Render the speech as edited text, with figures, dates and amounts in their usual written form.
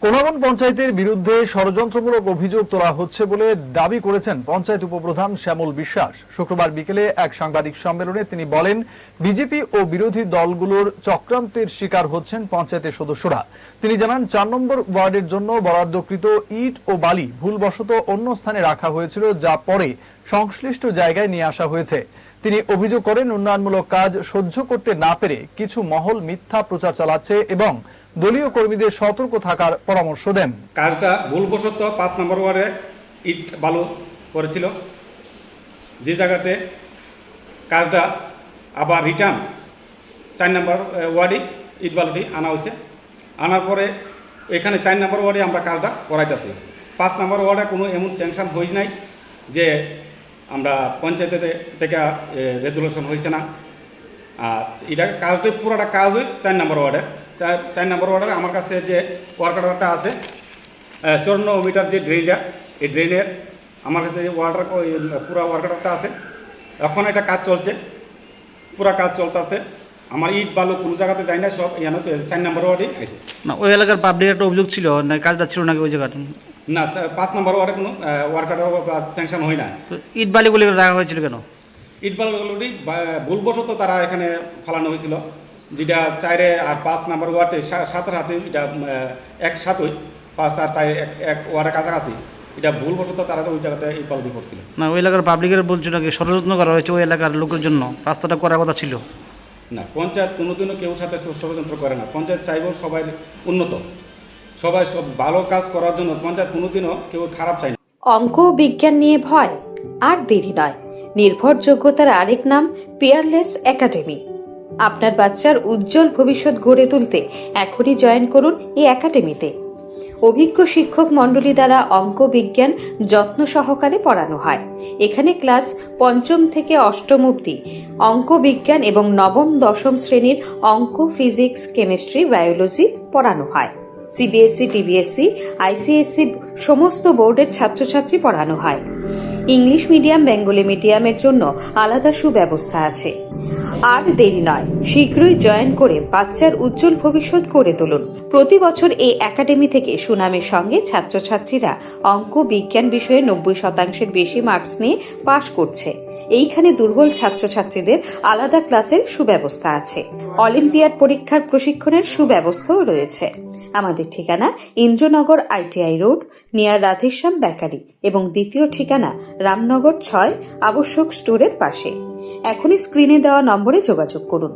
কোনাগন পঞ্চায়েতের বিরুদ্ধে ষড়যন্ত্রমূলক অভিযোগ তোলা হচ্ছে বলে দাবি করেছেন পঞ্চায়েত উপপ্রধান শ্যামল বিশ্বাস। শুক্রবার বিকেলে এক সাংবাদিক সম্মেলনে তিনি বলেন, বিজেপি ও বিরোধী দলগুলোর চক্রান্তের শিকার হচ্ছেন পঞ্চায়েতের সদস্যরা। তিনি জানান, ৪ নম্বর ওয়ার্ডের জন্য বরাদ্দকৃত ইট ও বালি ভুলবশত অন্য স্থানে রাখা হয়েছিল, যা পরে সংশ্লিষ্ট জায়গায় নিয়ে আসা হয়েছে। তিনি অভিযোগ করেন, উন্নয়নমূলক কাজ সহ্য করতে না পেরে কিছু মহল মিথ্যা প্রচার চালাচ্ছে এবং দলীয় কর্মীদের সতর্ক থাকার পরামর্শ দেন। কাজটা ভুলবশত ৫ নম্বর ওয়ার্ডে ইট বালু করেছিল, যে জায়গাতে কাজটা আবার রিটার্ন ৪ নম্বর ওয়ার্ডে ইট বালুটি আনা হয়েছে। আনার পরে এখানে ৪ নম্বর ওয়ার্ডে আমরা কাজটা করাইতেছি। ৫ নম্বর ওয়ার্ডে কোনো এমন স্যাংশন হয়ে নাই যে আমরা পঞ্চায়েতে থেকে রেজুলেশন হয়েছে না। আর এটা কাজটি পুরোটা কাজ হয় ৪ নম্বর ওয়ার্ডে। ৪ নম্বর ওয়ার্ডে আমার কাছে যে ওয়ার্কারটা আছে ৫৪ মিটার যে ড্রেনটা, এই ড্রেনের আমার কাছে যে ওয়ার্কার পুরো ওয়ার্কারটা আছে। এখন এটা কাজ চলছে, পুরো কাজ চলতেছে। আমার ইট বালু কোনো জায়গাতে যায় না, সব এখানে ৪ নম্বর ওয়ার্ডে আছে। না, ওই এলাকার পাবলিক একটা অভিযোগ ছিল না, কাজটা ছিল নাকি ওই জায়গাটা? না, ৫ নম্বর ওয়ার্ডে কোনো ওয়ার্কার স্যাংশন হয় না। ইট বালিগুলি রাখা হয়েছিল কেন? ইট বালুগুলি ভুলবশত তারা এখানে ফেলানো হয়েছিল, যেটা ৪ আর ৫ নম্বর ওয়ার্ডে ৭ হাতে এটা একসাথেই ৫ আর ৪ এক ওয়ার্ডের কাছাকাছি। এটা ভুলবশত তারা ওই জায়গাতে ইট বালু করছিল। না, ওই এলাকার পাবলিকের বলছিল নাকি ষড়যন্ত্র করা হয়েছে ওই এলাকার লোকের জন্য, রাস্তাটা করার কথা ছিল না। পঞ্চায়েত কোনোদিনও কেউ সাথে ষড়যন্ত্র করে না। পঞ্চায়েত চাইব সবাই উন্নত, সবাই সব ভালো কাজ করার জন্য। পঞ্চায়েত কোনোদিনও কেউ খারাপ চায় না। অঙ্ক বিজ্ঞান নিয়ে ভয় আর দেরি নয়। নির্ভরযোগ্যতার আরেক নাম পিয়ারলেস একাডেমি। আপনার বাচ্চার উজ্জ্বল ভবিষ্যৎ গড়ে তুলতে এখনই জয়েন করুন এই একাডেমিতে। অভিজ্ঞ শিক্ষক মণ্ডলী দ্বারা অঙ্ক বিজ্ঞান যত্ন সহকারে পড়ানো হয়। এখানে ক্লাস ৫ম থেকে ৮ম অবধি অঙ্ক বিজ্ঞান এবং নবম দশম শ্রেণীর অঙ্ক, ফিজিক্স, কেমিস্ট্রি, বায়োলজি পড়ানো হয়। সিবিএসসি, টিবিএসসি, আইসিএসসি সমস্ত বোর্ডের ছাত্রছাত্রী পড়ানো হয়। ইংলিশ মিডিয়াম, বেঙ্গলি মিডিয়ামের জন্য আলাদা সুব্যবস্থা আছে। আর দেরি নয়, শীঘ্রই জয়েন করে বাচ্চার উজ্জ্বল ভবিষ্যৎ গড়ে তুলুন। প্রতি বছর এই একাডেমি থেকে সুনামের সঙ্গে ছাত্রছাত্রীরা অঙ্ক বিজ্ঞান বিষয়ে ৯০% বেশি মার্কস নিয়ে পাশ করছে। এইখানে দুর্বল ছাত্রছাত্রীদের আলাদা ক্লাসের সুব্যবস্থা আছে। অলিম্পিয়াড পরীক্ষার প্রশিক্ষণের সুব্যবস্থাও রয়েছে। আমাদের ঠিকানা Indranagar ITI road, near Radheshyam bakery, এবং দ্বিতীয় ঠিকানা রামনগর ৬ আবশ্যক স্টোরের পাশে। এখনই স্ক্রিনে দেওয়া নম্বরে যোগাযোগ করুন।